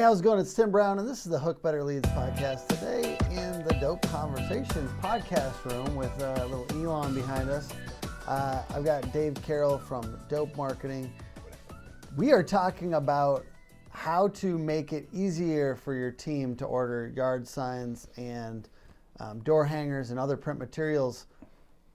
how's it going? It's Tim Brown, and this is the Hook Better Leads podcast. Today in the Dope Conversations podcast room with a little Elon behind us. I've got Dave Carroll from Dope Marketing. We are talking about how to make it easier for your team to order yard signs and door hangers and other print materials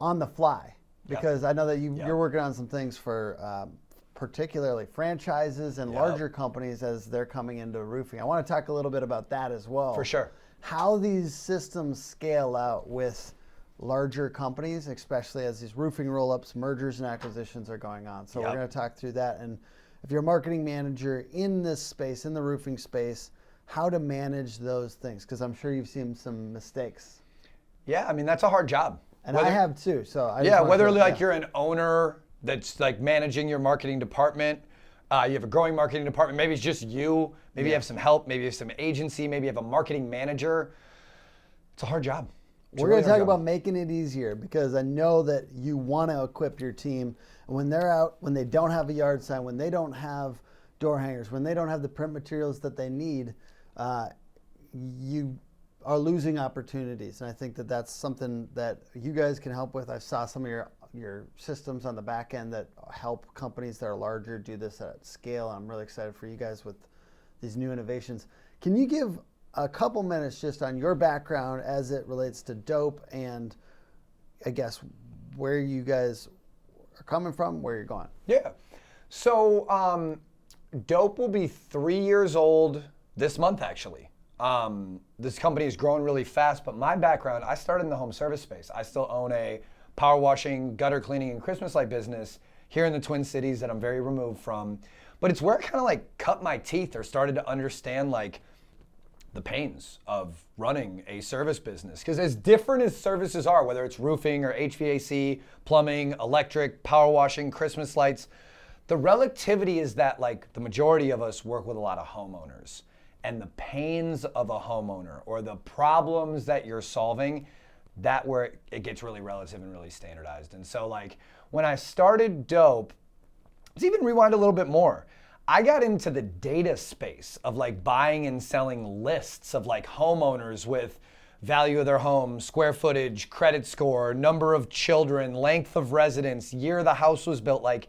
on the fly. Because I know that you're working on some things for particularly franchises and larger companies as they're coming into roofing. I want to talk a little bit about that as well. For sure. How these systems scale out with larger companies, especially as these roofing roll-ups, mergers and acquisitions are going on. So we're going to talk through that. And if you're a marketing manager in this space, in the roofing space, how to manage those things, because I'm sure you've seen some mistakes. Yeah, I mean, that's a hard job. And I have too. So I whether you're an owner that's like managing your marketing department, you have a growing marketing department, maybe it's just you, maybe you have some help, maybe you have some agency, maybe you have a marketing manager. It's a hard job. We're going to talk about making it easier, because I know that you want to equip your team. And when they're out, when they don't have a yard sign, when they don't have door hangers, when they don't have the print materials that they need, you are losing opportunities. And I think that that's something that you guys can help with. I saw some of your systems on the back end that help companies that are larger do this at scale. I'm really excited for you guys with these new innovations. Can you give a couple minutes just on your background as it relates to Dope, and I guess where you guys are coming from, where you're going? Yeah. So Dope will be 3 years old this month, actually. This company is growing really fast, but my background, I started in the home service space. I still own a power washing, gutter cleaning, and Christmas light business here in the Twin Cities that I'm very removed from. But it's where I kind of like cut my teeth or started to understand like the pains of running a service business. Because as different as services are, whether it's roofing or HVAC, plumbing, electric, power washing, Christmas lights, the relativity is that like the majority of us work with a lot of homeowners. And the pains of a homeowner or the problems that you're solving, that where it gets really relative and really standardized. And so like when I started Dope, let's even rewind a little bit more. I got into the data space of like buying and selling lists of like homeowners with value of their home, square footage, credit score, number of children, length of residence, year the house was built, like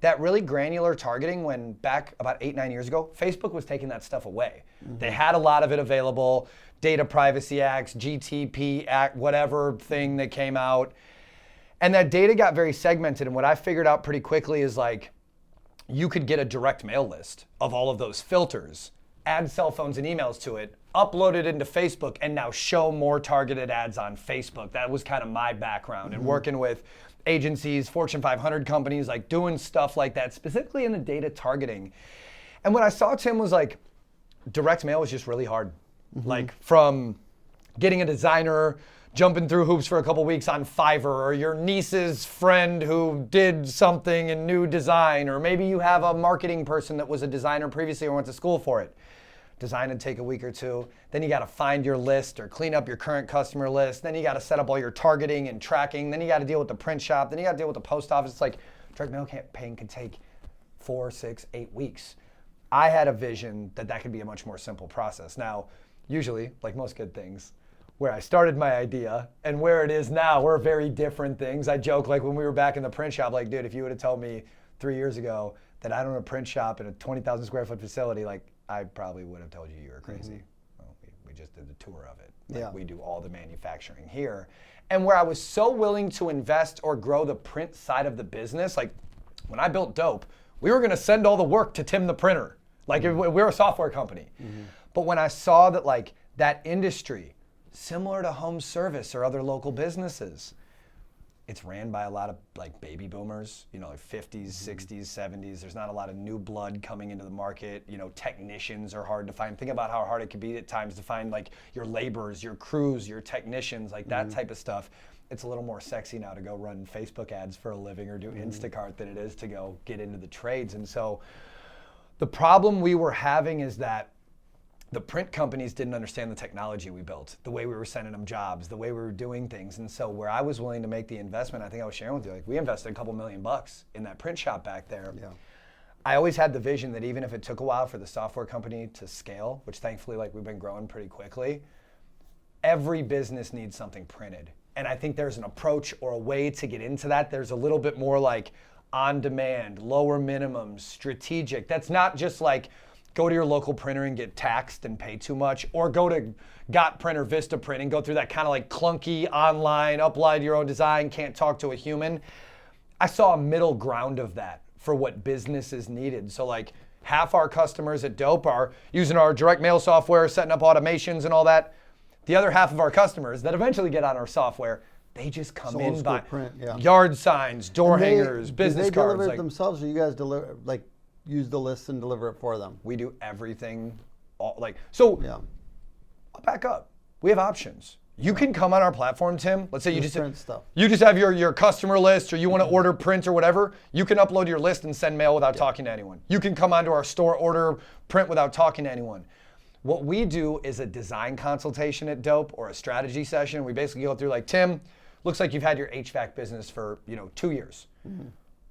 that really granular targeting. When back about 8-9 years ago, Facebook was taking that stuff away. They had a lot of it available, Data Privacy Acts, GTP Act, whatever thing that came out. And that data got very segmented. And what I figured out pretty quickly is like, you could get a direct mail list of all of those filters, add cell phones and emails to it, upload it into Facebook, and now show more targeted ads on Facebook. That was kind of my background and working with agencies, Fortune 500 companies, like doing stuff like that, specifically in the data targeting. And what I saw, Tim, was like, direct mail was just really hard. Like from getting a designer, jumping through hoops for a couple weeks on Fiverr, or your niece's friend who did something in new design, or maybe you have a marketing person that was a designer previously or went to school for it. Design would take a week or two. Then you got to find your list or clean up your current customer list. Then you got to set up all your targeting and tracking. Then you got to deal with the print shop. Then you got to deal with the post office. It's like direct mail campaign can take 4, 6, 8 weeks. I had a vision that that could be a much more simple process. Now, usually, like most good things, where I started my idea and where it is now, we're very different things. I joke, like when we were back in the print shop, like, dude, if you would have told me 3 years ago that I own a print shop in a 20,000 square foot facility, like I probably would have told you were crazy. Well, we just did the tour of it. Like, we do all the manufacturing here. And where I was so willing to invest or grow the print side of the business, like when I built Dope, we were gonna send all the work to Tim the printer. Like we're a software company. But when I saw that like that industry, similar to home service or other local businesses, it's ran by a lot of like baby boomers, you know, like 50s, 60s, 70s. There's not a lot of new blood coming into the market. You know, technicians are hard to find. Think about how hard it could be at times to find like your laborers, your crews, your technicians, like that type of stuff. It's a little more sexy now to go run Facebook ads for a living or do Instacart than it is to go get into the trades. And so the problem we were having is that the print companies didn't understand the technology we built, the way we were sending them jobs, the way we were doing things. And so where I was willing to make the investment, I think I was sharing with you, like we invested a couple $1 million in that print shop back there. I always had the vision that even if it took a while for the software company to scale, which thankfully like we've been growing pretty quickly, every business needs something printed. And I think there's an approach or a way to get into that. There's a little bit more like on demand, lower minimums, strategic. That's not just like go to your local printer and get taxed and pay too much, or go to Got Print or Vista Print and go through that kind of like clunky online, upload your own design, can't talk to a human. I saw a middle ground of that for what businesses needed. So like half our customers at Dope are using our direct mail software, setting up automations and all that. The other half of our customers that eventually get on our software, they just come in by print, yard signs, door hangers, business cards. cards. Do they deliver it themselves, or you guys deliver, like, use the list and deliver it for them? We do everything. I'll back up. We have options. You can come on our platform, Tim. Let's say you just print stuff. You just have your customer list, or you want to order print or whatever. You can upload your list and send mail without talking to anyone. You can come onto our store, order print without talking to anyone. What we do is a design consultation at Dope, or a strategy session. We basically go through like, Tim, looks like you've had your HVAC business for 2 years. Mm-hmm.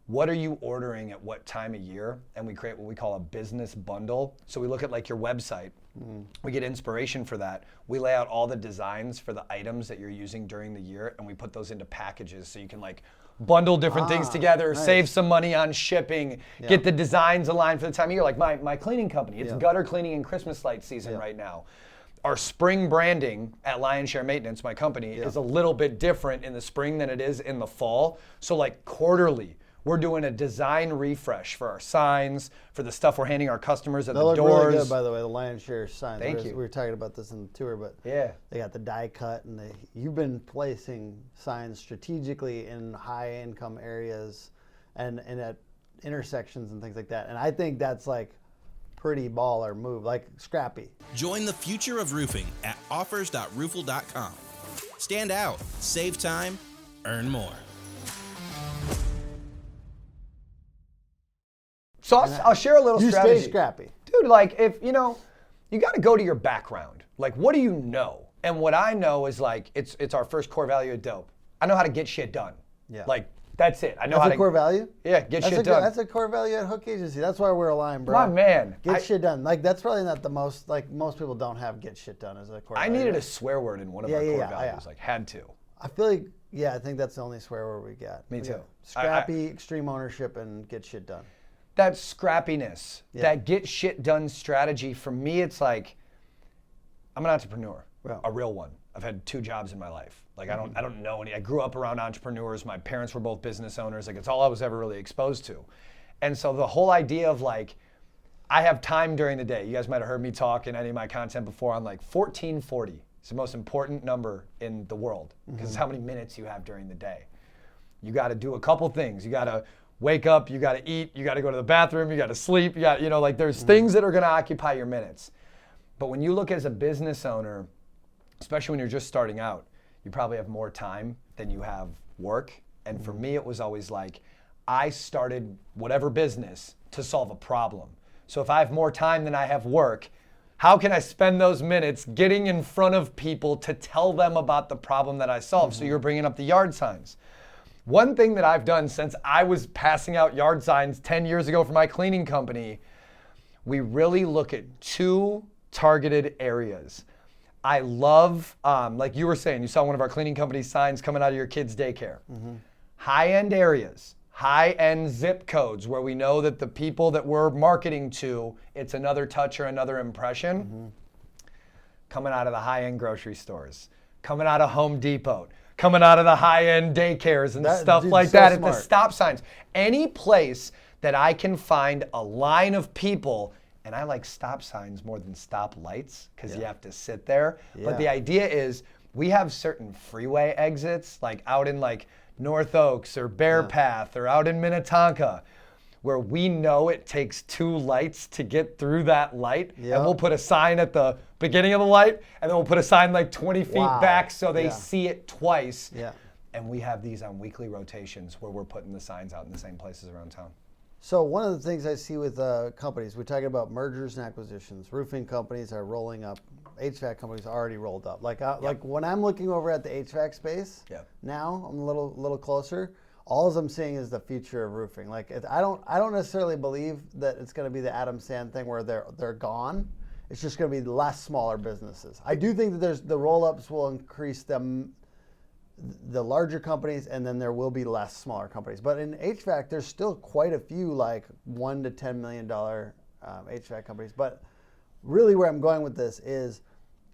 What are you ordering at what time of year? And we create what we call a business bundle. So we look at like your website. We get inspiration for that. We lay out all the designs for the items that you're using during the year, and we put those into packages so you can like bundle different things together, nice. save some money on shipping, get the designs aligned for the time of year. Like my cleaning company, it's gutter cleaning and Christmas light season right now. Our spring branding at Lionshare Maintenance, my company, is a little bit different in the spring than it is in the fall. So like quarterly, we're doing a design refresh for our signs, for the stuff we're handing our customers at the doors. They look really good, by the way, the Lionshare signs. Thank you. We were talking about this in the tour, but they got the die cut, and you've been placing signs strategically in high income areas and at intersections and things like that. And I think that's like pretty baller move, like scrappy. Join the future of roofing at offers.roofle.com. Stand out, save time, earn more. So I'll share a little strategy. You stay scrappy. Dude, like if, you got to go to your background. Like, what do you know? And what I know is like, it's our first core value at Dope. I know how to get shit done. Yeah. Like, that's it. I know that's how a to. core value? Yeah, get shit done. That's a core value at Hook Agency. That's why we're aligned, bro. My man. Get shit done. Like, that's probably not the most, like, most people don't have get shit done as a core value. I needed a swear word in one of our core values. Like, had to. I feel like, I think that's the only swear word we got. Me too. Scrappy, extreme ownership, and get shit done. That scrappiness, that get shit done strategy, for me, it's like, I'm an entrepreneur, a real one. I've had 2 jobs in my life. Like I don't know any. I grew up around entrepreneurs. My parents were both business owners. Like it's all I was ever really exposed to. And so the whole idea of like, I have time during the day. You guys might have heard me talk in any of my content before on like 1440. It's the most important number in the world because it's how many minutes you have during the day. You got to do a couple things. You got to wake up, you got to eat, you got to go to the bathroom, you got to sleep, you got, like there's things that are going to occupy your minutes. But when you look as a business owner, especially when you're just starting out, you probably have more time than you have work. And for me, it was always like, I started whatever business to solve a problem. So if I have more time than I have work, how can I spend those minutes getting in front of people to tell them about the problem that I solved? So you're bringing up the yard signs. One thing that I've done since I was passing out yard signs 10 years ago for my cleaning company, we really look at 2 targeted areas. I love, like you were saying, you saw one of our cleaning company signs coming out of your kids' daycare. High-end areas, high-end zip codes where we know that the people that we're marketing to, it's another touch or another impression. Coming out of the high-end grocery stores, coming out of Home Depot, coming out of the high-end daycares and stuff like that at the stop signs. Any place that I can find a line of people, and I like stop signs more than stop lights because you have to sit there. But the idea is we have certain freeway exits, like out in like North Oaks or Bear Path or out in Minnetonka, where we know it takes 2 lights to get through that light. And we'll put a sign at the beginning of the light, and then we'll put a sign like 20 feet back so they see it twice. And we have these on weekly rotations where we're putting the signs out in the same places around town. So one of the things I see with companies, we're talking about mergers and acquisitions. Roofing companies are rolling up. HVAC companies are already rolled up. Like like when I'm looking over at the HVAC space now, I'm a little closer. all I'm seeing is the future of roofing. Like I don't necessarily believe that it's going to be the Adam Sand thing where they're gone. It's just going to be less smaller businesses. I do think that the roll-ups will increase the larger companies, and then there will be less smaller companies. But in HVAC, there's still quite a few like $1 to $10 million HVAC companies. But really where I'm going with this is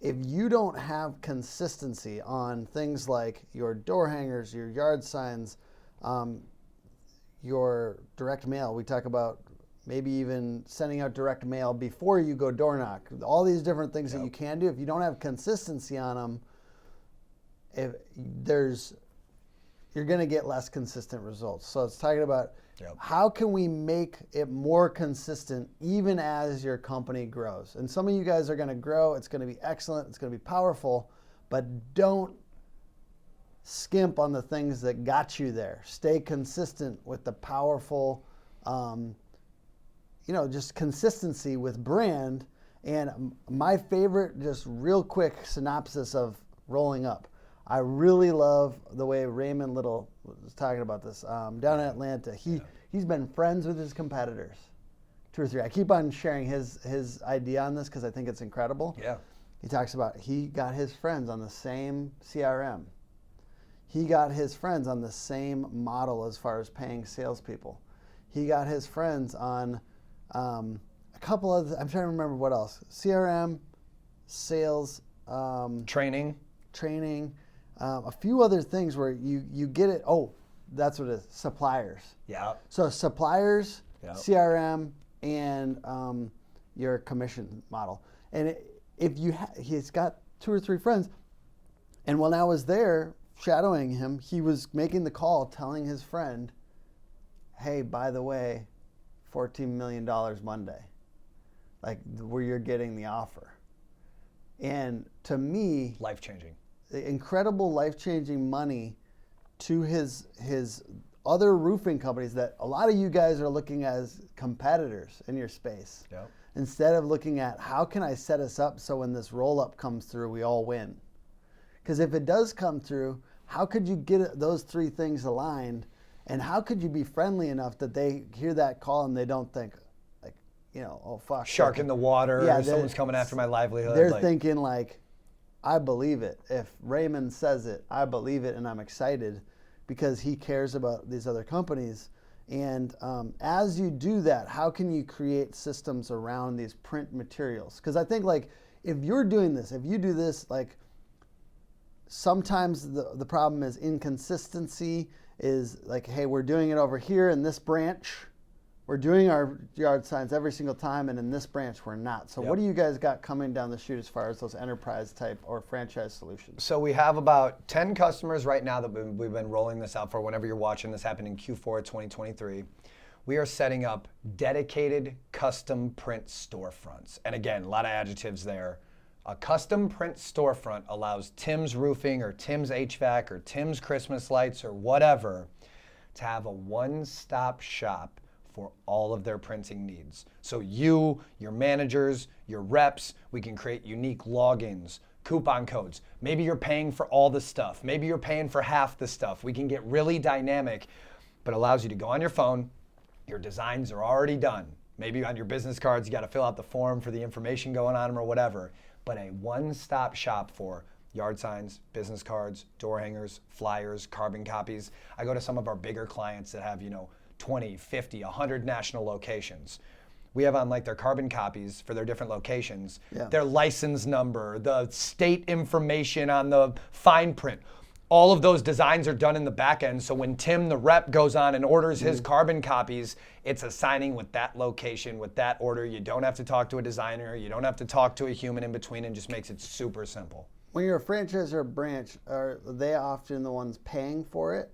if you don't have consistency on things like your door hangers, your yard signs, your direct mail, we talk about maybe even sending out direct mail before you go door knock, all these different things that you can do. If you don't have consistency on them, you're going to get less consistent results. So it's talking about how can we make it more consistent even as your company grows. And some of you guys are going to grow. It's going to be excellent. It's going to be powerful. But don't skimp on the things that got you there. Stay consistent with the powerful, just consistency with brand. And my favorite, just real quick synopsis of rolling up. I really love the way Raymond Little was talking about this. Down in Atlanta, he's been friends with his competitors, 2 or 3. I keep on sharing his idea on this because I think it's incredible. Yeah. He talks about he got his friends on the same CRM. He got his friends on the same model as far as paying salespeople. He got his friends on a couple of, I'm trying to remember what else. CRM, sales. Training. A few other things where you get it. Oh, that's what it is. Suppliers. Yeah. So suppliers, CRM, and your commission model. And he's got 2 or 3 friends, and when I was there shadowing him, he was making the call, telling his friend, "Hey, by the way, $14 million Monday, like where you're getting the offer." And to me, Life-changing. Incredible life-changing money to his other roofing companies that a lot of you guys are looking as competitors in your space. Yep. Instead of looking at how can I set us up so when this roll-up comes through, we all win. Because if it does come through, how could you get those 3 things aligned, and how could you be friendly enough that they hear that call and they don't think, like, oh fuck. Shark in the water, Yeah, someone's coming after my livelihood. They're thinking like, I believe it. If Raymond says it, I believe it, and I'm excited because he cares about these other companies. And as you do that, how can you create systems around these print materials? Because I think like if you're doing this, if you do this, like sometimes the problem is inconsistency is like, hey, we're doing it over here in this branch. We're doing our yard signs every single time, and in this branch we're not. So what do you guys got coming down the chute as far as those enterprise type or franchise solutions? So we have about 10 customers right now that we've been rolling this out for. Whenever you're watching this happen in Q4 of 2023. We are setting up dedicated custom print storefronts. And again, a lot of adjectives there. A custom print storefront allows Tim's Roofing or Tim's HVAC or Tim's Christmas Lights or whatever to have a one-stop shop for all of their printing needs. So you, your managers, your reps, we can create unique logins, coupon codes. Maybe you're paying for all the stuff. Maybe you're paying for half the stuff. We can get really dynamic, but allows you to go on your phone. Your designs are already done. Maybe on your business cards, you got to fill out the form for the information going on them or whatever. But a one-stop shop for yard signs, business cards, door hangers, flyers, carbon copies. I go to some of our bigger clients that have, 20, 50, 100 national locations. We have on like their carbon copies for their different locations, their license number, the state information on the fine print. All of those designs are done in the back end. So when Tim, the rep, goes on and orders his carbon copies, it's assigning with that location, with that order. You don't have to talk to a designer. You don't have to talk to a human in between, and just makes it super simple. When you're a franchise or a branch, are they often the ones paying for it?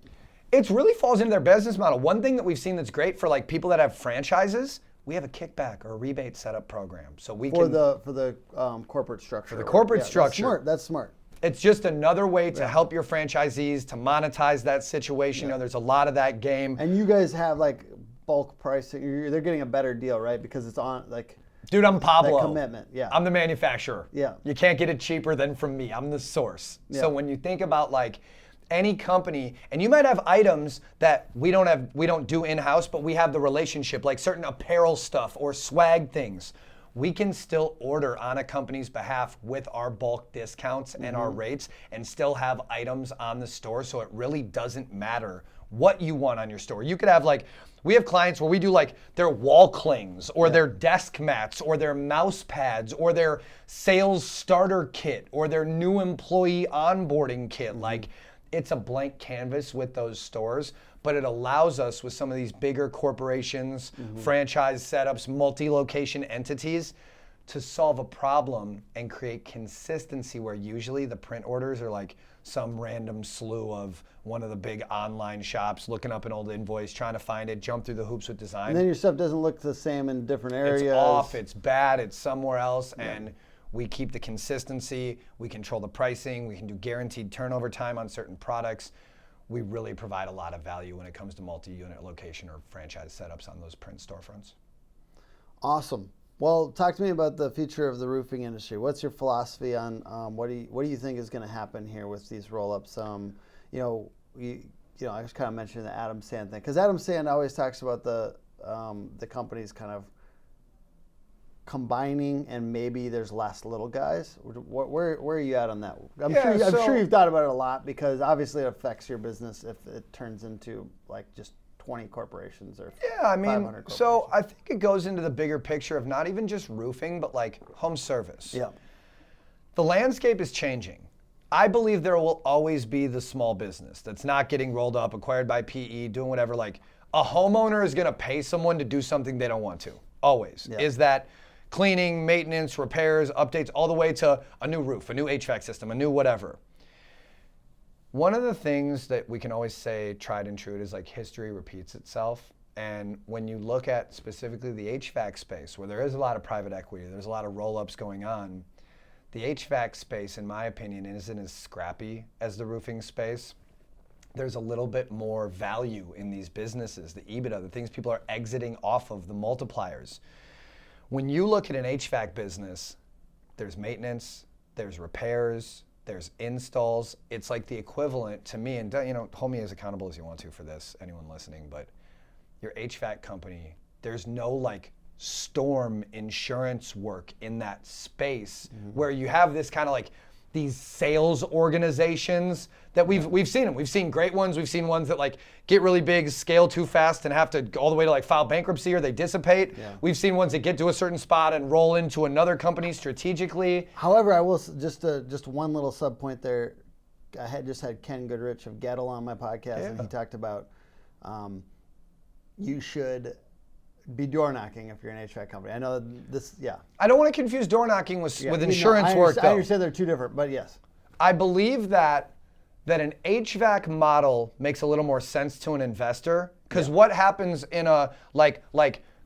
It really falls into their business model. One thing that we've seen that's great for like people that have franchises, we have a kickback or a rebate setup program. So we for the corporate structure. For the corporate structure. That's smart. It's just another way to help your franchisees to monetize that situation. There's a lot of that game. And you guys have like bulk pricing. They're getting a better deal, right? Because it's on like. Dude, I'm Pablo. That commitment, I'm the manufacturer. Yeah. You can't get it cheaper than from me. I'm the source. Yeah. So when you think about like, any company, and you might have items that we don't do in-house, but we have the relationship, like certain apparel stuff or swag things. We can still order on a company's behalf with our bulk discounts and our rates and still have items on the store, so it really doesn't matter what you want on your store. You could have we have clients where we do their wall clings or their desk mats or their mouse pads or their sales starter kit or their new employee onboarding kit. It's a blank canvas with those stores, but it allows us with some of these bigger corporations, franchise setups, multi-location entities to solve a problem and create consistency where usually the print orders are some random slew of one of the big online shops looking up an old invoice, trying to find it, jump through the hoops with design. And then your stuff doesn't look the same in different areas. It's off, it's bad, it's somewhere else, and we keep the consistency, we control the pricing, we can do guaranteed turnover time on certain products. We really provide a lot of value when it comes to multi-unit location or franchise setups on those print storefronts. Awesome. Well, talk to me about the future of the roofing industry. What's your philosophy on what do you think is going to happen here with these roll-ups? I was kind of mentioning the Adam Sand thing, because Adam Sand always talks about the companies kind of combining, and maybe there's less little guys. Where are you at on that? I'm sure you've thought about it a lot, because obviously it affects your business if it turns into just 20 corporations or 500 corporations. So I think it goes into the bigger picture of not even just roofing, but home service. Yeah. The landscape is changing. I believe there will always be the small business that's not getting rolled up, acquired by PE, doing whatever. A homeowner is going to pay someone to do something they don't want to. Always. Yeah. Is that cleaning, maintenance, repairs, updates, all the way to a new roof, a new HVAC system, a new whatever. One of the things that we can always say tried and true is history repeats itself. And when you look at specifically the HVAC space, where there is a lot of private equity, there's a lot of roll-ups going on, the HVAC space, in my opinion, isn't as scrappy as the roofing space. There's a little bit more value in these businesses, the EBITDA, the things people are exiting off of, the multipliers. When you look at an HVAC business, there's maintenance, there's repairs, there's installs. It's the equivalent to me, and hold me as accountable as you want to for this, anyone listening, but your HVAC company, there's no storm insurance work in that space where you have this kind of these sales organizations that we've seen them. We've seen great ones. We've seen ones that get really big, scale too fast, and have to go all the way to file bankruptcy or they dissipate. Yeah. We've seen ones that get to a certain spot and roll into another company strategically. However, I will just one little sub point there. I had Ken Goodrich of Gettle on my podcast, and he talked about you should be door knocking if you're an HVAC company. I know this, I don't want to confuse door knocking with insurance work, though. I understand they're two different, but yes. I believe that an HVAC model makes a little more sense to an investor, because what happens in a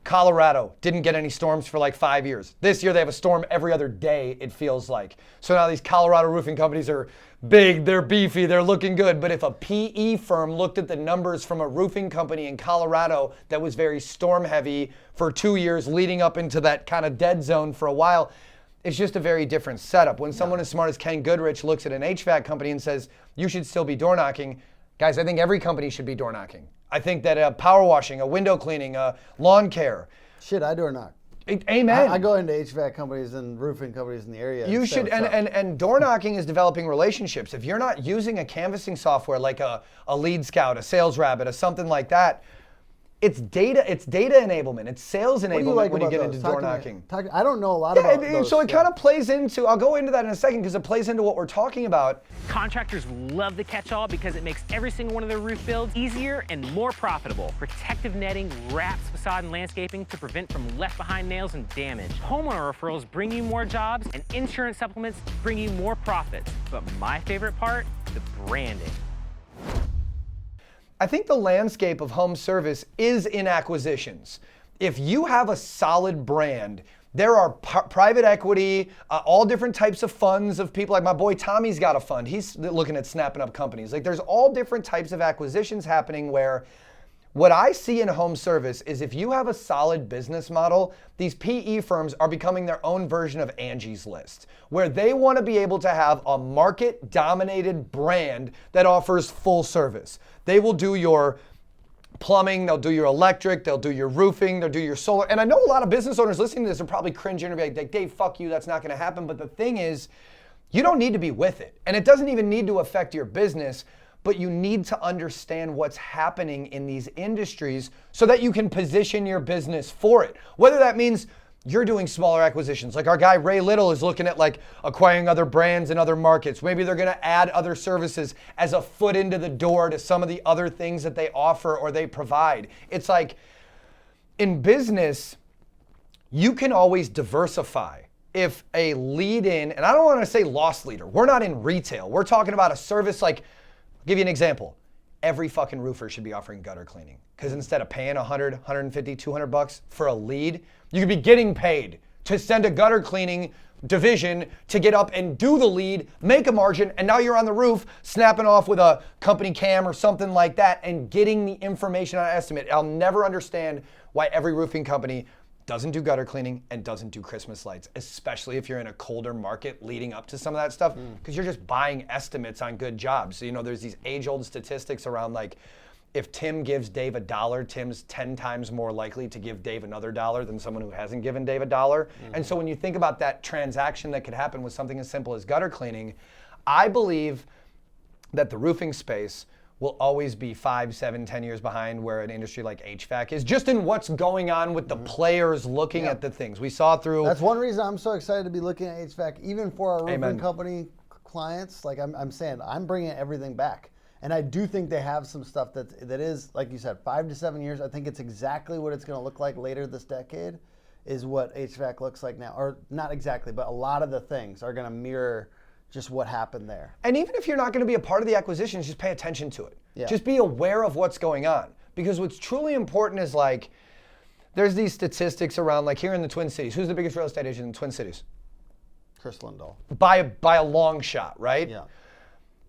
Colorado didn't get any storms for 5 years. This year they have a storm every other day, it feels like. So now these Colorado roofing companies are big, they're beefy, they're looking good. But if a PE firm looked at the numbers from a roofing company in Colorado that was very storm heavy for 2 years leading up into that kind of dead zone for a while, it's just a very different setup. When someone as smart as Ken Goodrich looks at an HVAC company and says, you should still be door knocking, guys, I think every company should be door knocking. I think that power washing, a window cleaning, lawn care. Shit, I door knock. Amen. I go into HVAC companies and roofing companies in the area. You should, and door knocking is developing relationships. If you're not using a canvassing software like a Lead Scout, a Sales Rabbit, or something like that, it's data enablement, it's sales enablement when you get into door knocking. I don't know a lot about those. So it kind of plays into, I'll go into that in a second because it plays into what we're talking about. Contractors love the catch-all because it makes every single one of their roof builds easier and more profitable. Protective netting wraps facade and landscaping to prevent from left-behind nails and damage. Homeowner referrals bring you more jobs, and insurance supplements bring you more profits. But my favorite part, the branding. I think the landscape of home service is in acquisitions. If you have a solid brand, there are private equity, all different types of funds of people. Like my boy Tommy's got a fund. He's looking at snapping up companies. There's all different types of acquisitions happening where What I see in home service is if you have a solid business model, these PE firms are becoming their own version of Angie's List, where they want to be able to have a market-dominated brand that offers full service. They will do your plumbing, they'll do your electric, they'll do your roofing, they'll do your solar. And I know a lot of business owners listening to this are probably cringing and be like, Dave, fuck you, that's not going to happen. But the thing is, you don't need to be with it. And it doesn't even need to affect your business, but you need to understand what's happening in these industries so that you can position your business for it. Whether that means you're doing smaller acquisitions, like our guy Ray Little is looking at like acquiring other brands in other markets. Maybe they're gonna add other services as a foot into the door to some of the other things that they offer or they provide. It's like in business, you can always diversify. If a lead in, and I don't wanna say loss leader, we're not in retail. We're talking about a service like, I'll give you an example. Every fucking roofer should be offering gutter cleaning. Because instead of paying 100, 150, 200 bucks for a lead, you could be getting paid to send a gutter cleaning division to get up and do the lead, make a margin, and now you're on the roof snapping off with a company cam or something like that and getting the information on an estimate. I'll never understand why every roofing company doesn't do gutter cleaning and doesn't do Christmas lights, especially if you're in a colder market leading up to some of that stuff, because you're just buying estimates on good jobs. So, there's these age-old statistics around like, if Tim gives Dave $1, Tim's 10 times more likely to give Dave another $1 than someone who hasn't given Dave $1. And so when you think about that transaction that could happen with something as simple as gutter cleaning, I believe that the roofing space will always be 5, 7, 10 years behind where an industry like HVAC is, just in what's going on with the players looking at the things. We saw through... That's one reason I'm so excited to be looking at HVAC, even for our roofing Amen. company clients. Like I'm saying, I'm bringing everything back. And I do think they have some stuff that is, like you said, 5 to 7 years. I think it's exactly what it's going to look like later this decade is what HVAC looks like now. Or not exactly, but a lot of the things are going to mirror just what happened there. And even if you're not going to be a part of the acquisitions, just pay attention to it. Yeah. Just be aware of what's going on. Because what's truly important is like, there's these statistics around like here in the Twin Cities. Who's the biggest real estate agent in the Twin Cities? Chris Lindahl. By a long shot, right? Yeah.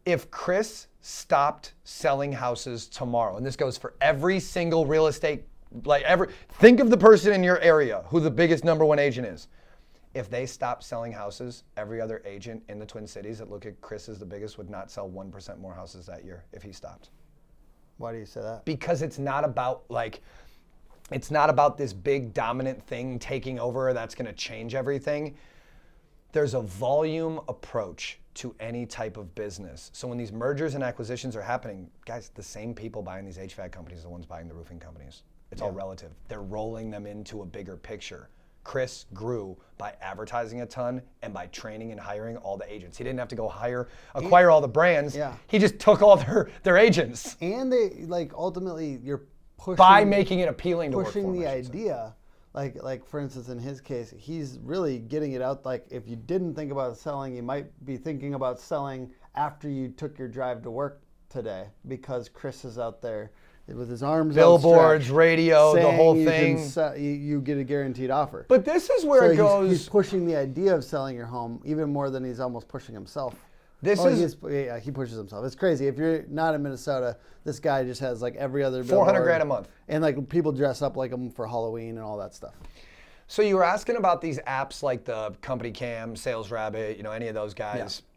If Chris stopped selling houses tomorrow, and this goes for every single real estate, think of the person in your area who the biggest #1 agent is. If they stopped selling houses, every other agent in the Twin Cities that look at Chris as the biggest would not sell 1% more houses that year if he stopped. Why do you say that? Because it's not about this big dominant thing taking over that's going to change everything. There's a volume approach to any type of business. So when these mergers and acquisitions are happening, guys, the same people buying these HVAC companies are the ones buying the roofing companies. It's all relative. They're rolling them into a bigger picture. Chris grew by advertising a ton and by training and hiring all the agents. He didn't have to go acquire all the brands. Yeah. He just took all their agents. And they ultimately you're pushing By making it appealing to work for pushing them, the I should say. idea. Like for instance, in his case, he's really getting it out. Like if you didn't think about selling, you might be thinking about selling after you took your drive to work today, because Chris is out there with his arms Billboards, outstretched, radio, the saying whole you can thing. you get a guaranteed offer. But this is where So it goes. He's pushing the idea of selling your home even more than he's almost pushing himself. He pushes himself. It's crazy. If you're not in Minnesota, this guy just has like every other $400,000 a month. And like people dress up like him for Halloween and all that stuff. So you were asking about these apps like the Company Cam, Sales Rabbit, any of those guys. Yeah.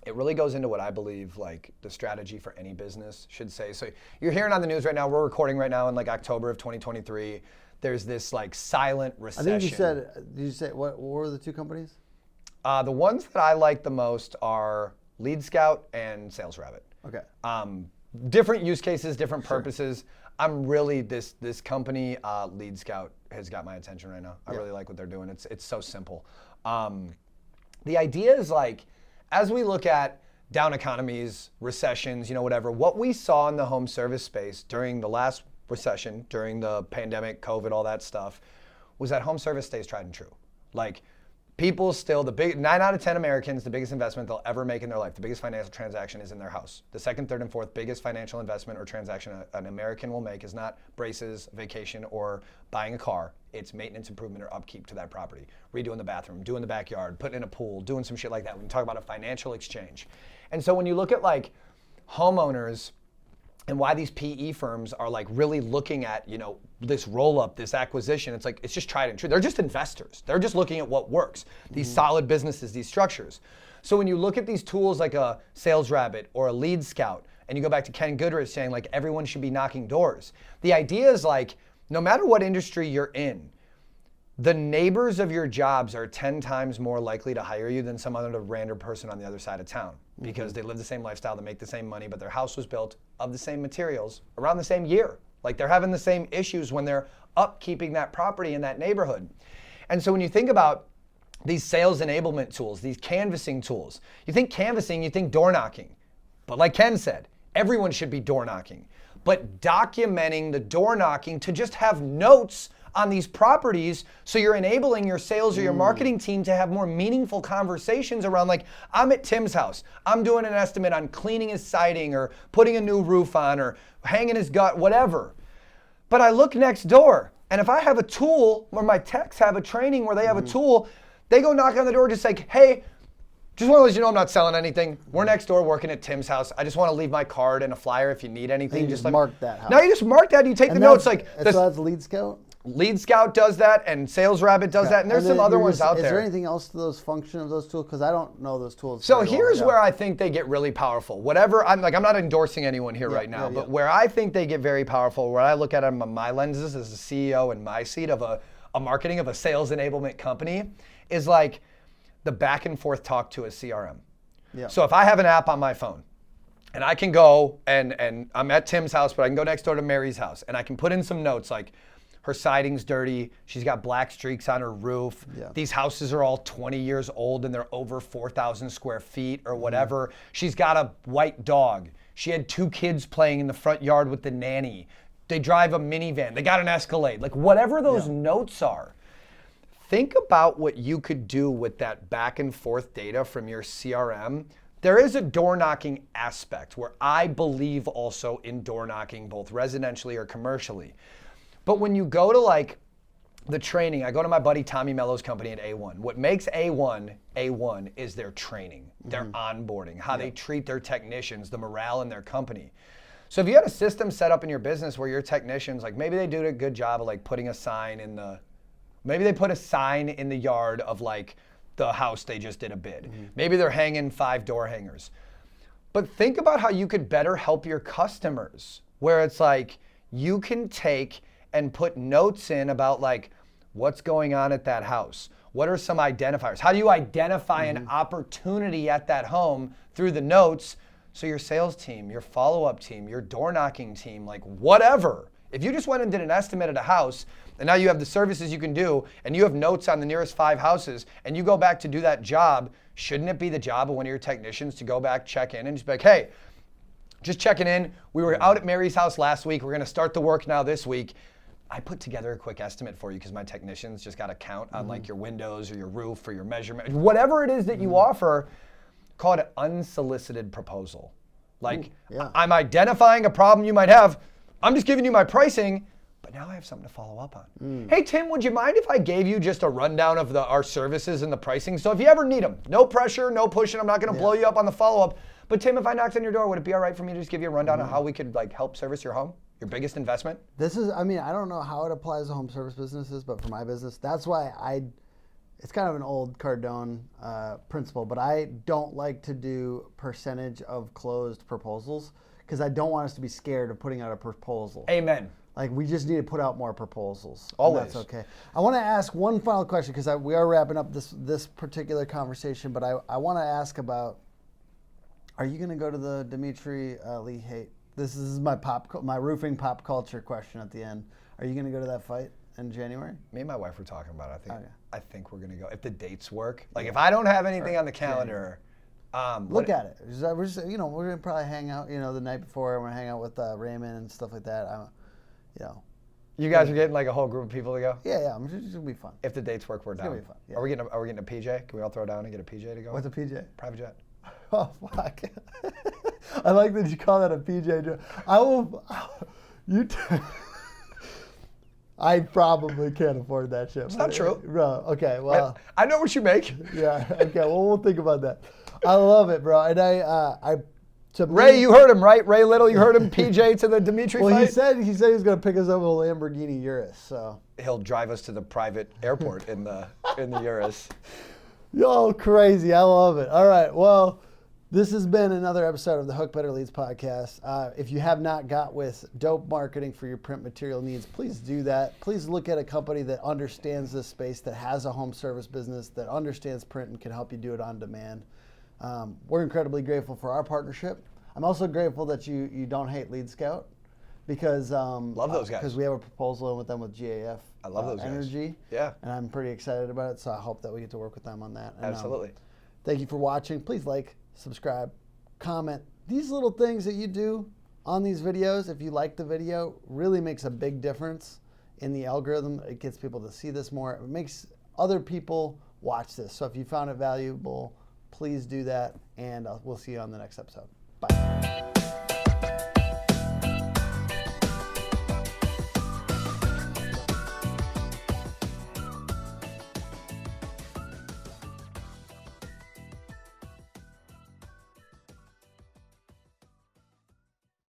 It really goes into what I believe like the strategy for any business should say. So you're hearing on the news right now, we're recording right now in like October of 2023. There's this like silent recession. I think did you say, what were the two companies? The ones that I like the most are Lead Scout and Sales Rabbit. Okay. Different use cases, different purposes. I'm really, this company, Lead Scout, has got my attention right now. I really like what they're doing. It's so simple. The idea is like, as we look at down economies, recessions, whatever, what we saw in the home service space during the last recession, during the pandemic, COVID, all that stuff, was that home service stays tried and true. Like, people still, 9 out of 10 Americans, the biggest investment they'll ever make in their life, the biggest financial transaction is in their house. The second, third, and fourth biggest financial investment or transaction an American will make is not braces, vacation, or buying a car. It's maintenance, improvement, or upkeep to that property. Redoing the bathroom, doing the backyard, putting in a pool, doing some shit like that. We can talk about a financial exchange. And so when you look at like homeowners, and why these PE firms are like really looking at, you know, this roll up, this acquisition. It's like, it's just tried and true. They're just investors. They're just looking at what works. These solid businesses, these structures. So when you look at these tools like a Sales Rabbit or a Lead Scout, and you go back to Ken Goodrich saying like everyone should be knocking doors. The idea is like, no matter what industry you're in, the neighbors of your jobs are 10 times more likely to hire you than some other random person on the other side of town because they live the same lifestyle, they make the same money, but their house was built of the same materials around the same year. Like they're having the same issues when they're upkeeping that property in that neighborhood. And so when you think about these sales enablement tools, these canvassing tools, you think canvassing, you think door knocking. But like Ken said, everyone should be door knocking. But documenting the door knocking to just have notes on these properties so you're enabling your sales or your marketing team to have more meaningful conversations around like, I'm at Tim's house. I'm doing an estimate on cleaning his siding or putting a new roof on or hanging his gut, whatever. But I look next door, and if I have a tool, or my techs have a training where they have a tool, they go knock on the door just like, hey, just want to let you know I'm not selling anything. We're next door working at Tim's house. I just want to leave my card and a flyer if you need anything. You just mark that house. Now you just mark that and you take the notes like this. So that's Lead Scout? Lead Scout does that and Sales Rabbit does that, and there's some other ones out there. Is there anything else to those function of those tools? Because I don't know those tools. So here's where I think they get really powerful. Whatever, I'm not endorsing anyone here right now, but where I think they get very powerful, where I look at them on my lenses as a CEO in my seat of a marketing of a sales enablement company, is like the back and forth talk to a CRM. Yeah. So if I have an app on my phone, and I can go and I'm at Tim's house, but I can go next door to Mary's house, and I can put in some notes like, her siding's dirty, she's got black streaks on her roof, these houses are all 20 years old and they're over 4,000 square feet or whatever. She's got a white dog. She had 2 kids playing in the front yard with the nanny. They drive a minivan, they got an Escalade. Like whatever those notes are, think about what you could do with that back and forth data from your CRM. There is a door knocking aspect where I believe also in door knocking, both residentially or commercially. But when you go to like the training, I go to my buddy Tommy Mello's company at A1. What makes A1 is their training, their onboarding, how they treat their technicians, the morale in their company. So if you had a system set up in your business where your technicians, like maybe they do a good job of like putting a sign in maybe they put a sign in the yard of like the house they just did a bid. Maybe they're hanging 5 door hangers. But think about how you could better help your customers, where it's like you can take and put notes in about like what's going on at that house. What are some identifiers? How do you identify an opportunity at that home through the notes? So your sales team, your follow-up team, your door knocking team, like whatever. If you just went and did an estimate at a house and now you have the services you can do and you have notes on the nearest 5 houses and you go back to do that job, shouldn't it be the job of one of your technicians to go back, check in and just be like, hey, just checking in. We were out at Mary's house last week. We're gonna start the work now this week. I put together a quick estimate for you because my technicians just got to count on like your windows or your roof or your measurement, whatever it is that you offer. Call it an unsolicited proposal. Like I'm identifying a problem you might have. I'm just giving you my pricing, but now I have something to follow up on. Hey Tim, would you mind if I gave you just a rundown of our services and the pricing? So if you ever need them, no pressure, no pushing. I'm not going to blow you up on the follow-up. But Tim, if I knocked on your door, would it be all right for me to just give you a rundown of how we could like help service your home? Your biggest investment? This is, I mean, I don't know how it applies to home service businesses, but for my business, that's why it's kind of an old Cardone principle, but I don't like to do percentage of closed proposals because I don't want us to be scared of putting out a proposal. Amen. Like we just need to put out more proposals. Always. That's okay. I want to ask one final question because we are wrapping up this particular conversation, but I want to ask about, are you going to go to the Dimitri Lee Haight? This is my roofing pop culture question at the end. Are you going to go to that fight in January? Me and my wife were talking about it. I think we're going to go. If the dates work. Like if I don't have anything on the calendar. Look at it. We're just, we're going to probably hang out, the night before. We're going to hang out with Raymond and stuff like that. You guys are getting like a whole group of people to go? Yeah. It's going to be fun. If the dates work, we're down. It's going to be fun. Yeah. Are we getting a PJ? Can we all throw down and get a PJ to go? What's a PJ? Private jet. Oh, fuck. I like that you call that a PJ. I probably can't afford that shit. It's not true. Bro, okay, well. I know what you make. Yeah, okay, well, we'll think about that. I love it, bro. And to me, Ray, you heard him, right? Ray Little, you heard him. PJ to the Dimitri well, fight. he said he was going to pick us up with a Lamborghini Urus. So He'll drive us to the private airport in the Urus. yo, crazy! I love it. All right, well, this has been another episode of the Hook Better Leads podcast. If you have not got with Dope Marketing for your print material needs, please do that. Please look at a company that understands this space, that has a home service business, that understands print and can help you do it on demand. We're incredibly grateful for our partnership. I'm also grateful that you don't hate Lead Scout because Love those guys. Because we have a proposal in with them with GAF. I love those guys. Energy. Yeah. And I'm pretty excited about it, so I hope that we get to work with them on that. And, Absolutely. thank you for watching. Please like, subscribe, comment. These little things that you do on these videos, if you like the video, really makes a big difference in the algorithm. It gets people to see this more. It makes other people watch this. So if you found it valuable, please do that, and we'll see you on the next episode. Bye.